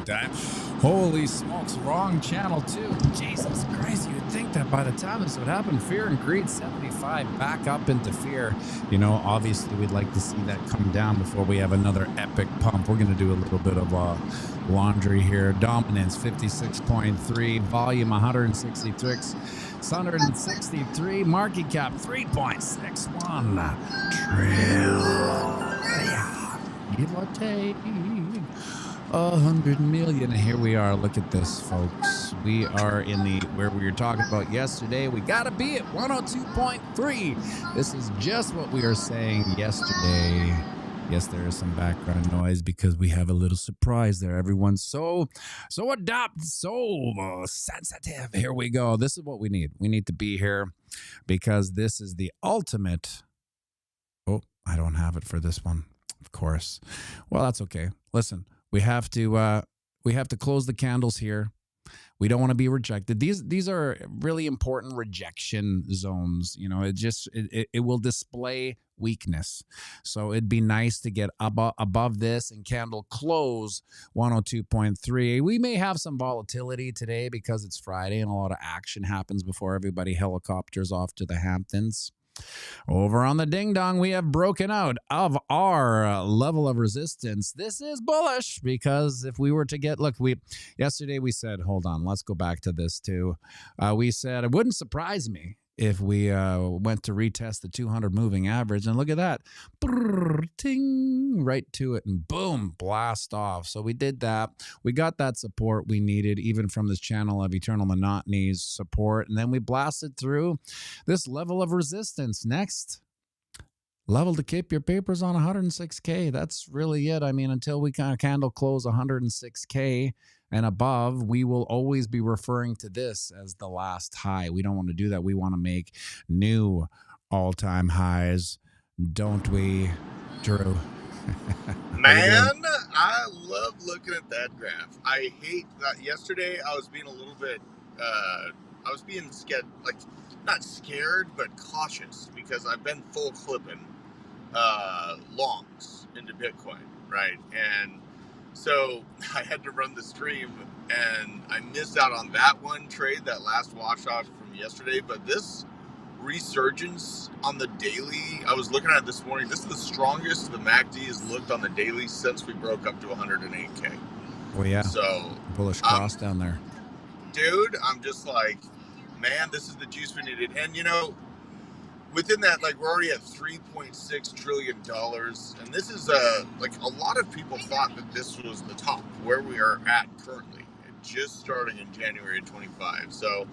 that. Holy smokes, wrong channel too. Jesus Christ, you'd think that by the time this would happen, Fear and Greed 75 back up into Fear. You know, obviously we'd like to see that come down before we have another epic pump. We're going to do a little bit of laundry here. Dominance 56.3, volume 166, 163, market cap 3.61 trillion. Give or take 100 million. Here we are. Look at this, folks. We are in the where we were talking about yesterday. We gotta be at 102.3. This is just what we were saying yesterday. Yes, there is some background noise because we have a little surprise there. Everyone's so adept, so sensitive. Here we go. This is what we need. We need to be here because this is the ultimate. Oh, I don't have it for this one, of course. Well, that's okay. Listen, we have to close the candles here. We don't want to be rejected. These are really important rejection zones. You know, it will display weakness. So it'd be nice to get above this and candle close 102.3. We may have some volatility today because it's Friday and a lot of action happens before everybody helicopters off to the Hamptons. Over on the Ding Dong, we have broken out of our level of resistance. This is bullish because if we were to get, look, yesterday we said, hold on, let's go back to this too. We said it wouldn't surprise me if we went to retest the 200 moving average, and look at that, ting, right to it, and boom, blast off. So we did that. We got that support we needed, even from this channel of Eternal Monotony's support, and then we blasted through this level of resistance. Next level to keep your papers on 106K. That's really it. I mean, until we kind of candle close 106K and above, we will always be referring to this as the last high. We don't want to do that. We want to make new all-time highs, don't we, Drew? Man, I love looking at that graph. I hate that. Yesterday, I was being a little bit, I was being scared, like, not scared, but cautious, because I've been full clipping longs into Bitcoin, right? And so I had to run the stream, and I missed out on that one trade, that last wash off from yesterday. But this resurgence on the daily, I was looking at it this morning. This is the strongest the MACD has looked on the daily since we broke up to 108K. Oh yeah. So bullish cross down there, dude. I'm just like, man, this is the juice we needed. And you know, within that, like, we're already at $3.6 trillion, and this is like, a lot of people thought that this was the top where we are at currently, just starting in January 25. So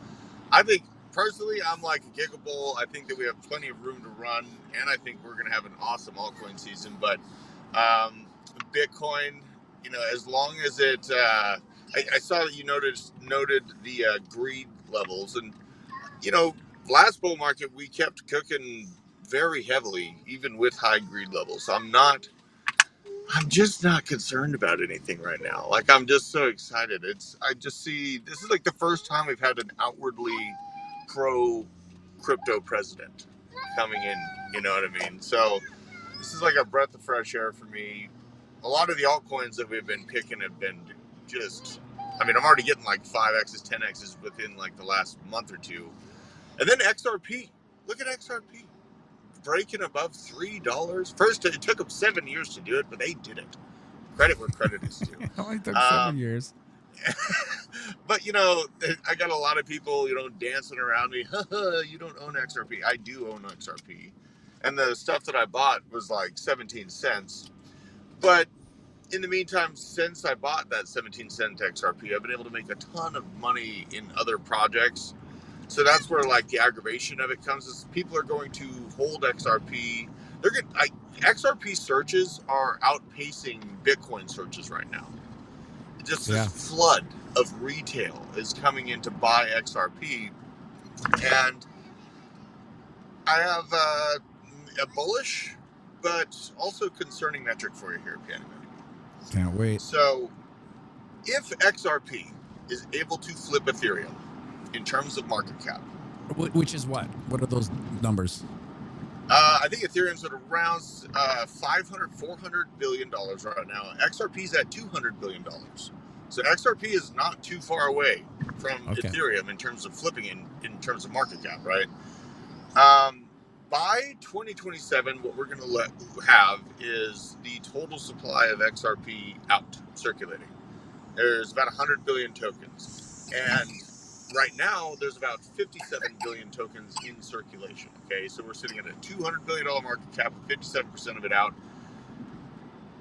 I think personally, I'm like a gigabull. I think that we have plenty of room to run, and I think we're gonna have an awesome altcoin season. But Bitcoin, you know, as long as it I saw that you noted the greed levels, and you know, last bull market, we kept cooking very heavily, even with high greed levels. I'm just not concerned about anything right now. Like, I'm just so excited. I just see, this is like the first time we've had an outwardly pro crypto president coming in, you know what I mean? So this is like a breath of fresh air for me. A lot of the altcoins that we've been picking have been just, I mean, I'm already getting like 5X's, 10X's within like the last month or two. And then XRP, look at XRP, breaking above $3. First, it took them 7 years to do it, but they did it. Credit where credit is due. It only took 7 years. But, you know, I got a lot of people, you know, dancing around me. You don't own XRP. I do own XRP. And the stuff that I bought was like 17 cents. But in the meantime, since I bought that 17-cent XRP, I've been able to make a ton of money in other projects. So that's where, like, the aggravation of it comes, is people are going to hold XRP. They're good. XRP searches are outpacing Bitcoin searches right now. Just this flood of retail is coming in to buy XRP, and I have a bullish but also concerning metric for you here, Pianomattyb. Can't wait. So, if XRP is able to flip Ethereum in terms of market cap, which is what? What are those numbers? I think Ethereum's at around $400 billion right now. XRP's at $200 billion. So XRP is not too far away from Okay. Ethereum in terms of flipping in terms of market cap, right? By 2027, what we're going to have is the total supply of XRP out circulating. There's about 100 billion tokens. And right now, there's about 57 billion tokens in circulation. Okay, so we're sitting at a $200 billion market cap with 57% of it out.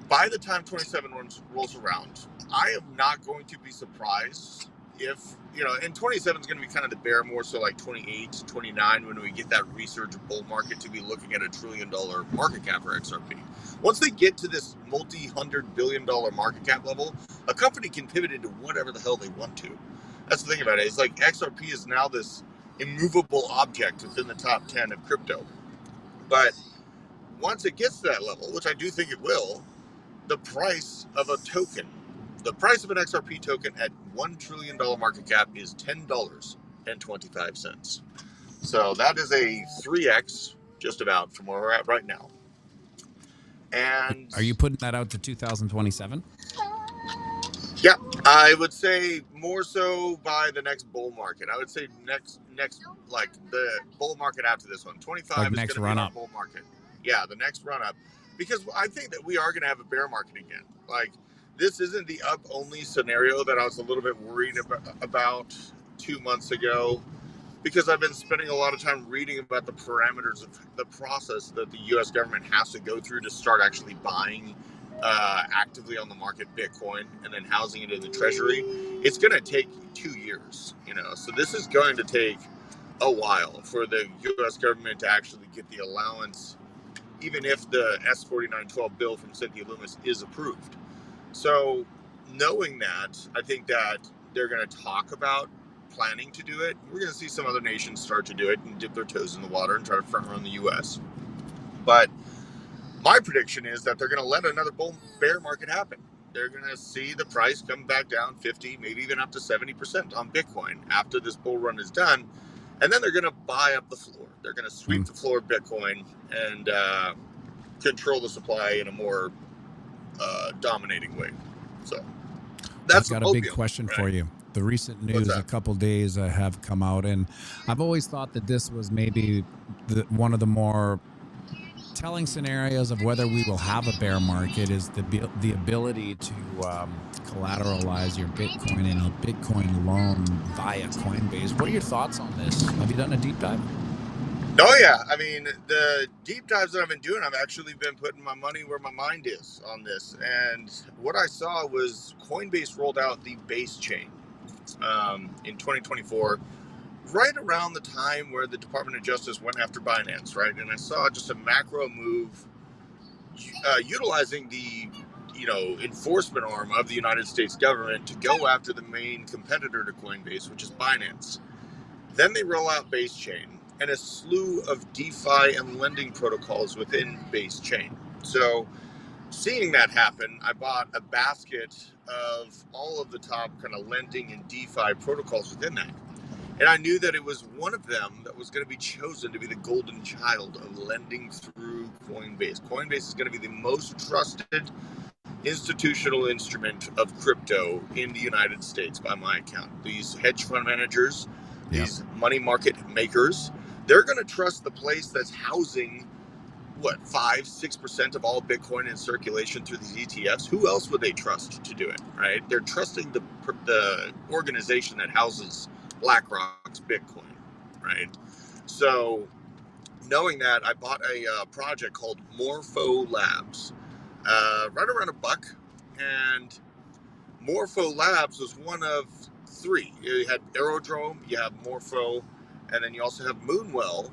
By the time 27 rolls around, I am not going to be surprised if, and 27 is going to be kind of the bear, more so like 28, 29, when we get that resurgent bull market to be looking at $1 trillion market cap for XRP. Once they get to this multi-$100 billion market cap level, a company can pivot into whatever the hell they want to. That's the thing about it. It's like XRP is now this immovable object within the top 10 of crypto. But once it gets to that level, which I do think it will, the price of a token, the price of an XRP token at $1 trillion market cap is $10.25. So that is a 3x just about from where we're at right now. And are you putting that out to 2027? Yeah, I would say more so by the next bull market. I would say next like the bull market after this one. 25 Like is next going to be run our up. bull market. Yeah, the next run up. Because I think that we are going to have a bear market again. Like, this isn't the up only scenario that I was a little bit worried about 2 months ago, because I've been spending a lot of time reading about the parameters of the process that the U.S. government has to go through to start actually buying actively on the market Bitcoin and then housing it in the treasury. It's going to take 2 years, so this is going to take a while for the U.S. government to actually get the allowance, even if the S4912 bill from Cynthia Lummis is approved. So knowing that, I think that they're going to talk about planning to do it. We're going to see some other nations start to do it and dip their toes in the water and try to front run the U.S. But my prediction is that they're going to let another bear market happen. They're going to see the price come back down 50, maybe even up to 70% on Bitcoin after this bull run is done. And then they're going to buy up the floor. They're going to sweep the floor of Bitcoin and control the supply in a more dominating way. So that's I've got a big question for you. The recent news a couple days have come out, and I've always thought that this was maybe one of the more telling scenarios of whether we will have a bear market is the ability to collateralize your Bitcoin in a Bitcoin loan via Coinbase. What are your thoughts on this? Have you done a deep dive? Oh yeah, I mean, the deep dives that I've been doing, I've actually been putting my money where my mind is on this. And what I saw was Coinbase rolled out the base chain in 2024, right around the time where the Department of Justice went after Binance, right? And I saw just a macro move utilizing the enforcement arm of the United States government to go after the main competitor to Coinbase, which is Binance. Then they roll out base chain and a slew of DeFi and lending protocols within base chain. So seeing that happen, I bought a basket of all of the top kind of lending and DeFi protocols within that. And I knew that it was one of them that was going to be chosen to be the golden child of lending through Coinbase. Coinbase is going to be the most trusted institutional instrument of crypto in the United States by my account. These hedge fund managers, these money market makers, they're going to trust the place that's housing 5-6% of all Bitcoin in circulation through these ETFs. Who else would they trust to do it, right? They're trusting the organization that houses BlackRock's Bitcoin, right? So knowing that, I bought a project called Morpho Labs, right around $1, and Morpho Labs was one of three. You had Aerodrome, you have Morpho, and then you also have Moonwell.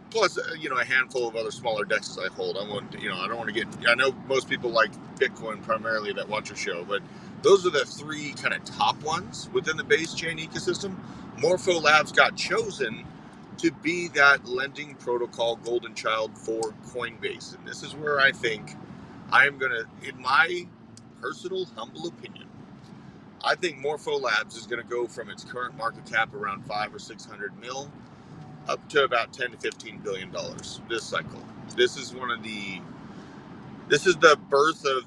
Plus, a handful of other smaller dexes I hold. I don't want to get. I know most people like Bitcoin primarily that watch your show, but those are the three kind of top ones within the base chain ecosystem. Morpho Labs got chosen to be that lending protocol golden child for Coinbase, and this is where I think I am gonna, in my personal humble opinion, I think Morpho Labs is going to go from its current market cap around 500 or 600 mil up to about 10 to 15 billion dollars this cycle. This is the birth of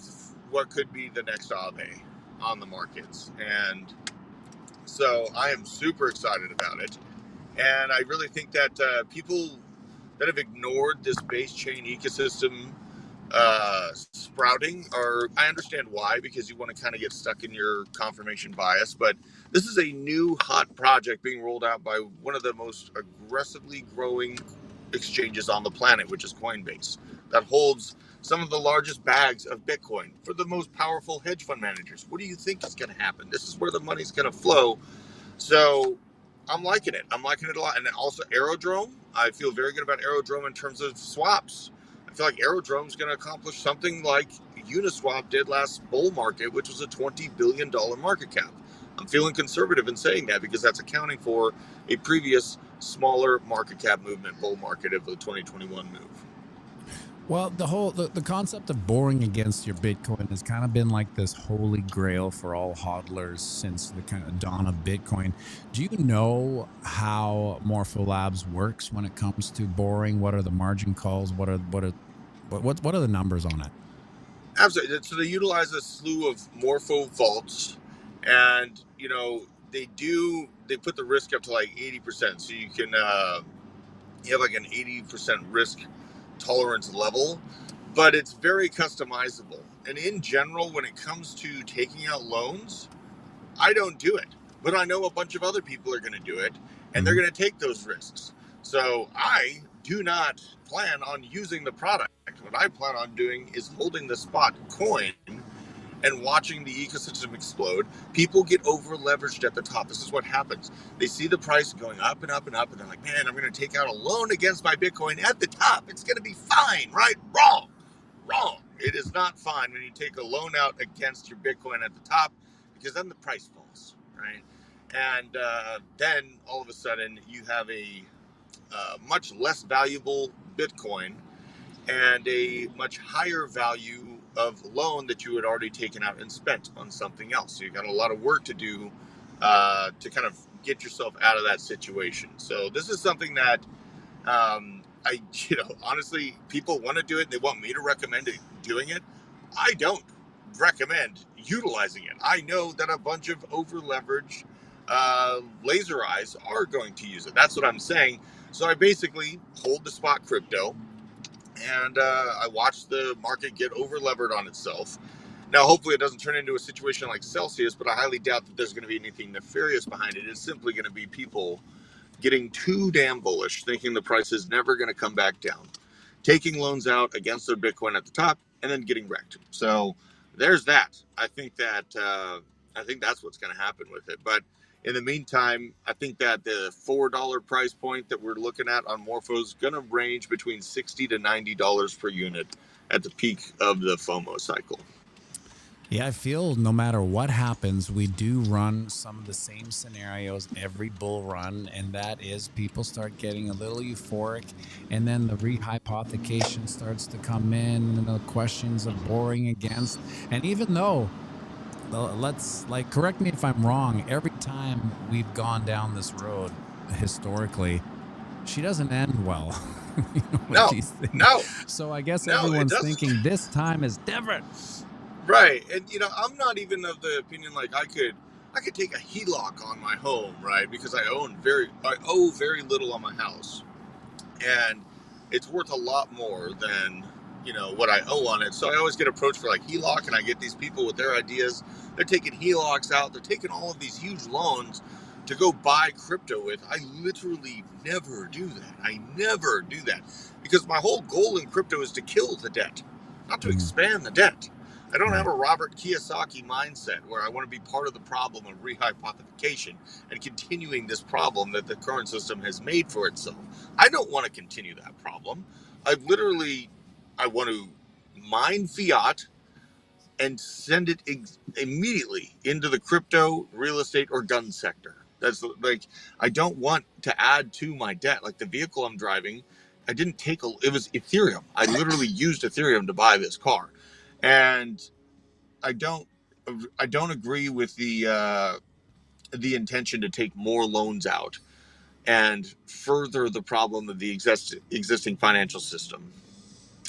what could be the next Aave. on the markets. And so I am super excited about it. And I really think that people that have ignored this base chain ecosystem sprouting, or I understand why, because you want to kind of get stuck in your confirmation bias, but this is a new hot project being rolled out by one of the most aggressively growing exchanges on the planet, which is Coinbase, that holds some of the largest bags of Bitcoin for the most powerful hedge fund managers. What do you think is going to happen? This is where the money's going to flow. So I'm liking it. I'm liking it a lot. And also Aerodrome. I feel very good about Aerodrome in terms of swaps. I feel like Aerodrome is going to accomplish something like Uniswap did last bull market, which was a $20 billion market cap. I'm feeling conservative in saying that because that's accounting for a previous smaller market cap movement, bull market of the 2021 move. Well, the concept of borrowing against your Bitcoin has kind of been like this holy grail for all hodlers since the kind of dawn of Bitcoin. Do you know how Morpholabs works when it comes to borrowing? What are the margin calls? What are the numbers on it? Absolutely. So they utilize a slew of Morpho vaults, and they put the risk up to like 80%. So you can you have like an 80% risk tolerance level, but it's very customizable. And in general, when it comes to taking out loans, I don't do it, but I know a bunch of other people are going to do it, and they're going to take those risks. So I do not plan on using the product. What I plan on doing is holding the spot coin and watching the ecosystem explode. People get over leveraged at the top. This is what happens. They see the price going up and up and up, and they're like, man, I'm going to take out a loan against my Bitcoin at the top. It's going to be fine, right? Wrong. It is not fine when you take a loan out against your Bitcoin at the top, because then the price falls, right? And then all of a sudden you have a much less valuable Bitcoin and a much higher value of loan that you had already taken out and spent on something else. So you got a lot of work to do to kind of get yourself out of that situation. So this is something that honestly, people want to do it. They want me to recommend doing it. I don't recommend utilizing it. I know that a bunch of over leveraged laser eyes are going to use it. That's what I'm saying. So I basically hold the spot crypto, and I watch the market get over levered on itself. Now, hopefully it doesn't turn into a situation like Celsius, but I highly doubt that there's going to be anything nefarious behind it. It's simply going to be people getting too damn bullish, thinking the price is never going to come back down, taking loans out against their Bitcoin at the top, and then getting wrecked. So there's that. I think that's what's going to happen with it. But in the meantime, I think that the $4 price point that we're looking at on Morpho is going to range between $60 to $90 per unit at the peak of the FOMO cycle. Yeah, I feel no matter what happens, we do run some of the same scenarios every bull run, and that is people start getting a little euphoric, and then the rehypothecation starts to come in, and the questions of borrowing against. And even though, correct me if I'm wrong, every time we've gone down this road historically, she doesn't end well. No. So I guess everyone's thinking this time is different. Right. And I'm not even of the opinion like I could take a HELOC on my home, right? Because I owe very little on my house. And it's worth a lot more than, what I owe on it. So I always get approached for like HELOC, and I get these people with their ideas. They're taking HELOCs out, they're taking all of these huge loans to go buy crypto with. I literally never do that. I never do that. Because my whole goal in crypto is to kill the debt, not to expand the debt. I don't have a Robert Kiyosaki mindset where I want to be part of the problem of rehypothecation and continuing this problem that the current system has made for itself. I don't want to continue that problem. I want to mine fiat and send it immediately into the crypto, real estate, or gun sector. That's like, I don't want to add to my debt. Like the vehicle I'm driving, I didn't take it was Ethereum. I literally used Ethereum to buy this car. And I don't agree with the intention to take more loans out and further the problem of the existing financial system.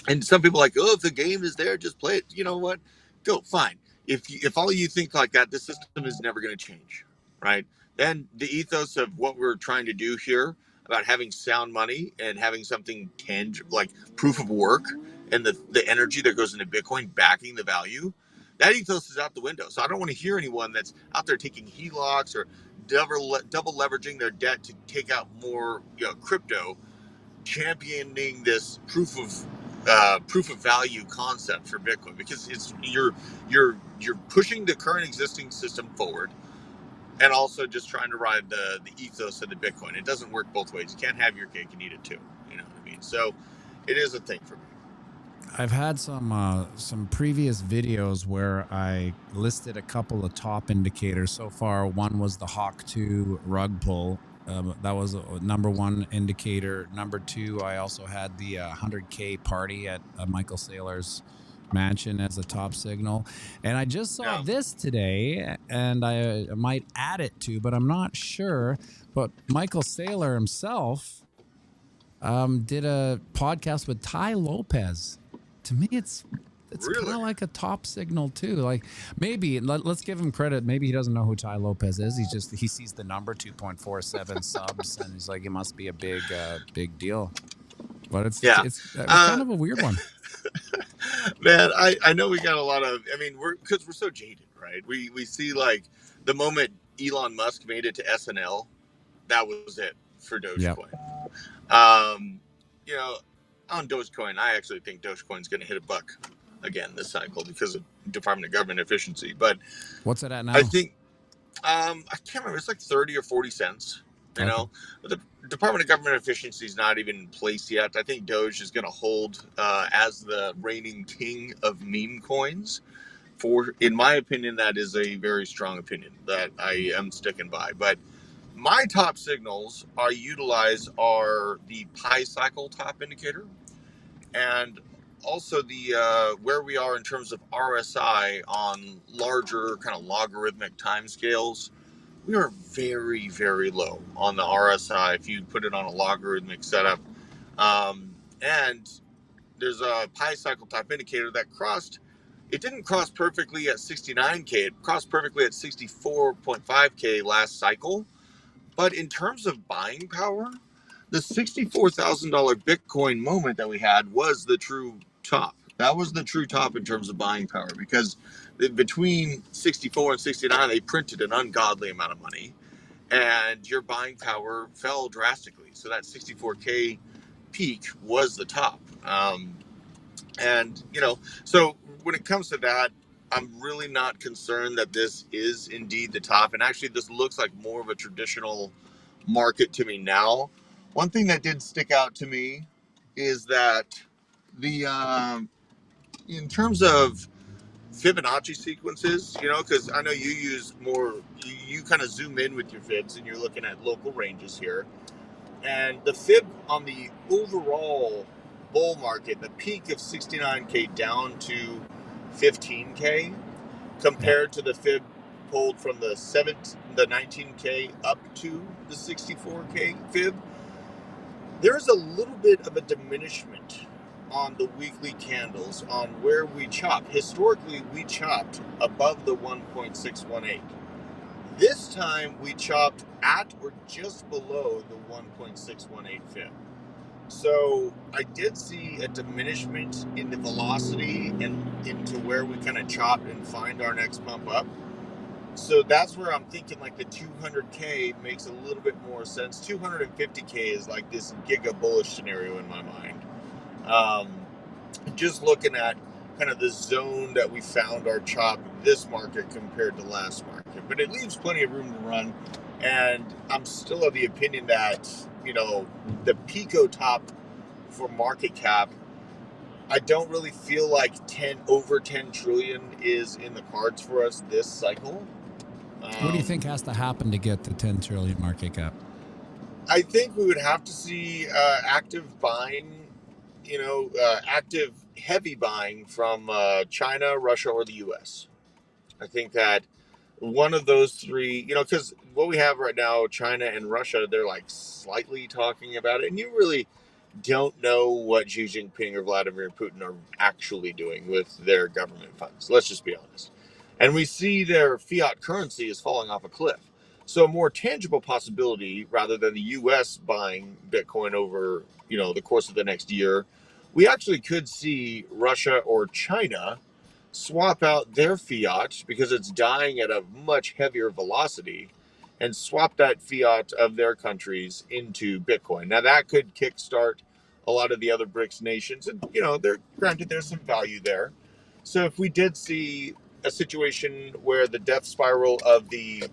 And some people are like, oh, if the game is there, just play it. You know what? Go, fine. if all you think like that, the system is never going to change, right? Then the ethos of what we're trying to do here about having sound money and having something tangible like proof of work and the energy that goes into Bitcoin backing the value, that ethos is out the window. So I don't want to hear anyone that's out there taking HELOCs or double leveraging their debt to take out more crypto, championing this proof of value concept for Bitcoin, because it's you're pushing the current existing system forward and also just trying to ride the ethos of the Bitcoin. It doesn't work both ways. You can't have your cake and eat it too. You know what I mean? So it is a thing for me. I've had some previous videos where I listed a couple of top indicators. So far, one was the Hawk 2 rug pull. That was a number one indicator. Number two, I also had the 100K party at Michael Saylor's mansion as a top signal. And I just saw this today, and I might add it to, but I'm not sure. But Michael Saylor himself did a podcast with Tai Lopez. To me, it's Really? kind of like a top signal too. Like maybe let's give him credit. Maybe he doesn't know who Tai Lopez is. He sees the number 2.47 subs, and he's like, it must be a big deal. But it's kind of a weird one. Man, I know we got a lot of. I mean, we're so jaded, right? We see like the moment Elon Musk made it to SNL, that was it for Dogecoin. Yep. On Dogecoin, I actually think Dogecoin's going to hit $1 again this cycle because of Department of Government efficiency. But what's it at now? I think I can't remember. It's like 30 or 40 cents. You know, the Department of Government efficiency is not even in place yet. I think Doge is going to hold as the reigning king of meme coins. In my opinion, that is a very strong opinion that I am sticking by. But my top signals are the pi cycle top indicator, and also the where we are in terms of RSI on larger kind of logarithmic time scales. We are very, very low on the RSI if you put it on a logarithmic setup. And there's a pi cycle top indicator that crossed. It didn't cross perfectly at 69K. It crossed perfectly at 64.5K last cycle. But in terms of buying power, the $64,000 Bitcoin moment that we had was the true top. That was the true top in terms of buying power, because between 64 and 69, they printed an ungodly amount of money, and your buying power fell drastically. So that 64K peak was the top. So when it comes to that, I'm really not concerned that this is indeed the top. And actually, this looks like more of a traditional market to me now. One thing that did stick out to me is that in terms of Fibonacci sequences, because I know you use more, you kind of zoom in with your fibs and you're looking at local ranges here. And the fib on the overall bull market, the peak of 69K down to 15K, compared to the fib pulled from the 19K up to the 64K fib, there's a little bit of a diminishment on the weekly candles on where we chop. Historically, we chopped above the 1.618. This time we chopped at or just below the 1.618 fib. So I did see a diminishment in the velocity and into where we kind of chop and find our next bump up. So that's where I'm thinking like the 200K makes a little bit more sense. 250K is like this giga bullish scenario in my mind. Just looking at kind of the zone that we found our chop in this market compared to last market. But it leaves plenty of room to run. And I'm still of the opinion that, the Pico top for market cap, I don't really feel like over 10 trillion is in the cards for us this cycle. What do you think has to happen to get to 10 trillion market cap? I think we would have to see active buying, active heavy buying from China, Russia, or the U.S. I think that one of those three, because what we have right now, China and Russia, they're like slightly talking about it, and you really don't know what Xi Jinping or Vladimir Putin are actually doing with their government funds. Let's just be honest. And we see their fiat currency is falling off a cliff. So a more tangible possibility, rather than the U.S. buying Bitcoin over, the course of the next year, we actually could see Russia or China swap out their fiat because it's dying at a much heavier velocity, and swap that fiat of their countries into Bitcoin. Now that could kickstart a lot of the other BRICS nations, and there's some value there. So if we did see a situation where the death spiral of the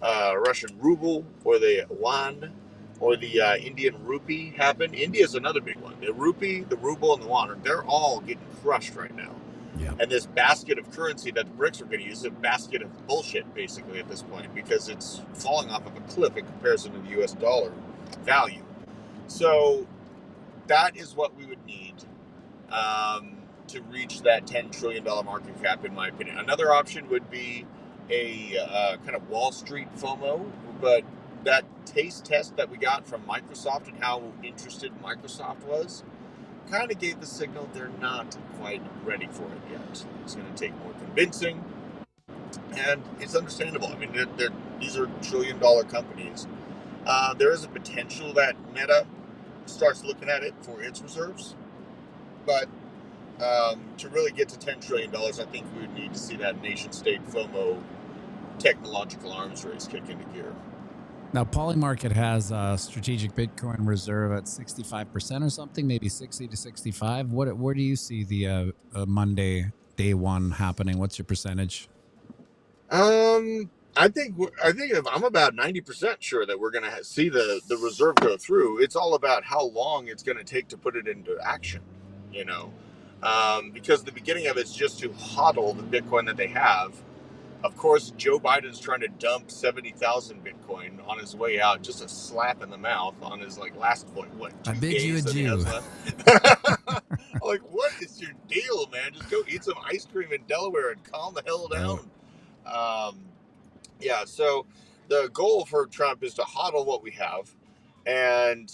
Russian ruble or the yuan or the Indian rupee happen, India is another big one. The rupee, the ruble, and the yuan, they're all getting crushed right now. Yeah. And this basket of currency that the BRICS are going to use is a basket of bullshit, basically, at this point, because it's falling off of a cliff in comparison to the US dollar value. So that is what we would need to reach that $10 trillion market cap, in my opinion. Another option would be a kind of Wall Street FOMO, but that taste test that we got from Microsoft and how interested Microsoft was kind of gave the signal they're not quite ready for it yet. It's going to take more convincing, and it's understandable. I mean, these are trillion-dollar companies. There is a potential that Meta starts looking at it for its reserves, but to really get to $10 trillion, I think we would need to see that nation-state FOMO technological arms race kick into gear. Now, Polymarket has a strategic Bitcoin reserve at 65% or something, maybe 60 to 65. Where do you see the Monday day one happening? What's your percentage? I think if I'm about 90% sure that we're going to see the reserve go through. It's all about how long it's going to take to put it into action, because the beginning of it's just to hodl the Bitcoin that they have. Of course, Joe Biden's trying to dump 70,000 Bitcoin on his way out, just a slap in the mouth on his last point. What? I bid you adieu. Like, what is your deal, man? Just go eat some ice cream in Delaware and calm the hell down. Yeah. So the goal for Trump is to hodl what we have, and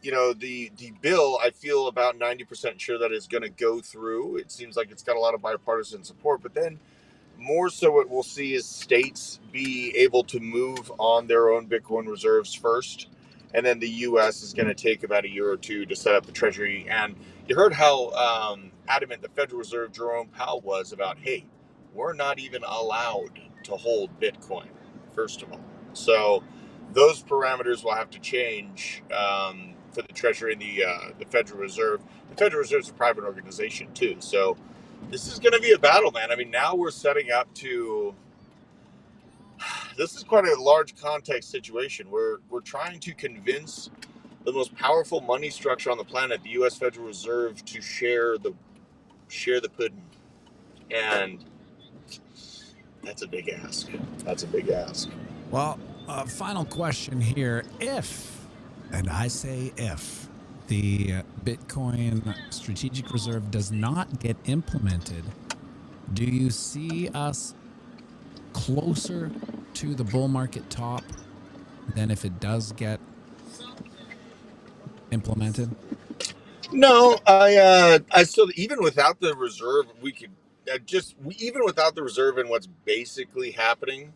the bill, I feel about 90% sure that it's going to go through. It seems like it's got a lot of bipartisan support, but then more so what we'll see is states be able to move on their own Bitcoin reserves first, and then the U.S. is going to take about a year or two to set up the Treasury. And you heard how adamant the Federal Reserve Jerome Powell was about, hey, we're not even allowed to hold Bitcoin, first of all. So those parameters will have to change for the Treasury and the Federal Reserve. The Federal Reserve is a private organization too, so this is going to be a battle, man. I mean, now we're setting up to. This is quite a large context situation. We're trying to convince the most powerful money structure on the planet, the U.S. Federal Reserve, to share the pudding, and that's a big ask. That's a big ask. Well, final question here: and I say if, the Bitcoin strategic reserve does not get implemented, do you see us closer to the bull market top than if it does get implemented? No, I still, even without the reserve, we could even without the reserve and what's basically happening,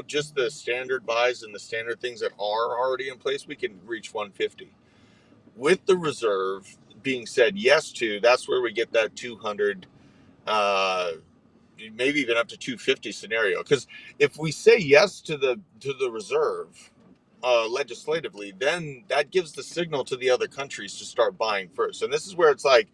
just the standard buys and the standard things that are already in place, we can reach 150. With the reserve being said yes to, that's where we get that 200, maybe even up to 250 scenario. Because if we say yes to the reserve legislatively, then that gives the signal to the other countries to start buying first. And this is where it's like,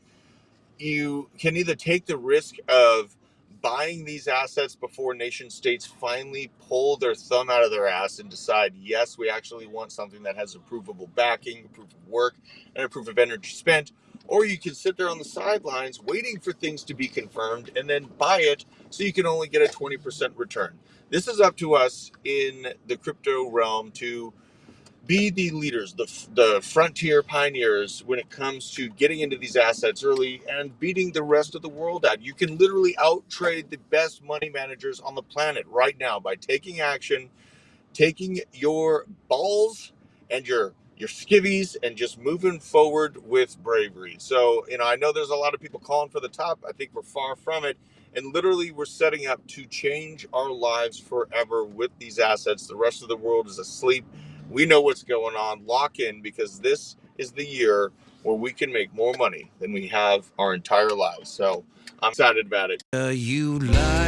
you can either take the risk of buying these assets before nation states finally pull their thumb out of their ass and decide, yes, we actually want something that has a provable backing, a proof of work, and a proof of energy spent. Or you can sit there on the sidelines waiting for things to be confirmed and then buy it so you can only get a 20% return. This is up to us in the crypto realm to be the leaders, the frontier pioneers when it comes to getting into these assets early and beating the rest of the world out. You can literally out trade the best money managers on the planet right now by taking action, taking your balls and your skivvies and just moving forward with bravery. So, I know there's a lot of people calling for the top. I think we're far from it. And literally, we're setting up to change our lives forever with these assets. The rest of the world is asleep. We know what's going on. Lock in, because this is the year where we can make more money than we have our entire lives. So I'm excited about it. You lie.